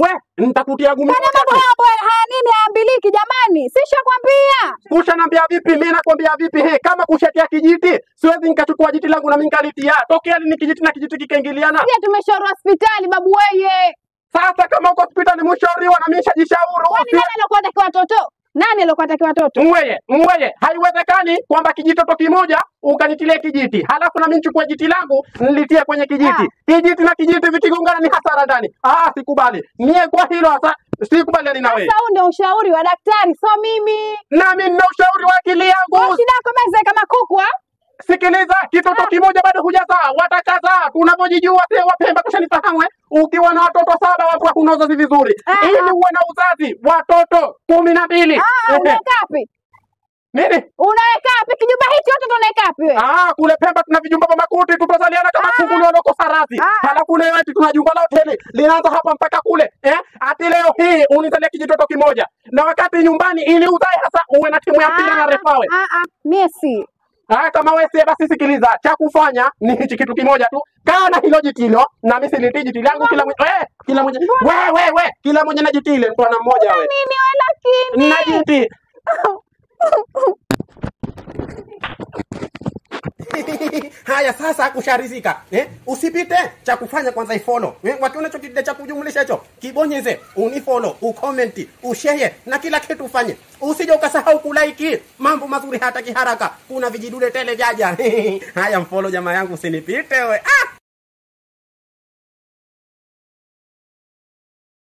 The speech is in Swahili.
We, nitakutia gumi. Kana mambo haya nini haambiliki jamani? Sishakwambia. Kushanambia vipi? Mimi nakwambia vipi? He, kama kushatia kijiti, siwezi nikachukua jiti langu na mimi nikalitia. Tokea ni kijiti na kijiti kikaingiliana. Pia tumeshauriwa hospitali babu weye. Sasa kama uko hospitali mshauriwa na mimi nishajishauri. Nani alikuwa atakiwa watoto? Nani alikuwa atakiwa watoto? Mweye, haiwezekani kwamba kijitoto kimoja ukanitilie kijiti. Halafu na mimi nichukue jiti langu nilitie kwenye kijiti. Kijiti na kijiti vikigongana ni hasara ndani. Sikubali. Mie kwa hilo sasa sikubaliani na wewe. Sasa huu ndio ushauri wa daktari, so mimi. Na mimi nina ushauri wa akili yangu. Shida yako mzee kama kuku. Sikiliza, kitoto kimoja bado hujazaa, watakazaa. Tunapojijua sio Wapemba kushanifahamu. Ukiwa na watoto 7 watu hakuna uzazi vizuri. Ili uwe na uzazi watoto 12. Unaweka wapi? Nini? Unaweka wapi kijumba hichi watoto unaweka wapi wewe? Kule Pemba tuna vijumba vya makuti tutazaliana kama kunguni walioko Sarati. Halafu leo eti tuna jumba la hoteli linaanza hapa mpaka kule. Ati leo hii unizalia kijitoto kimoja. Na wakati nyumbani ili uzae hasa uwe na timu ya mpira na refawe. Messi. Kama wewe si basi sikiliza, cha kufanya ni hichi kitu kimoja tu. Kaa na hilo jitilo na mimi siliti jiti langu kila mmoja. Kila mmoja. Wewe, kila mmoja na jitile, mtu ana mmoja wewe. Nini wewe lakini? Na jiti. Haya sasa kusharizika. Usipite cha kufanya kwanza ifollow. Wakiona chochote cha kujumlisha hicho, kibonyeze, unifollow, ucomment, ushare na kila kitu ufanye. Usije ukasahau kulike. Mambo mazuri hata kiharaka. Kuna vijidude tele jaja. Haya mfollow jamaa yangu usinipite wewe.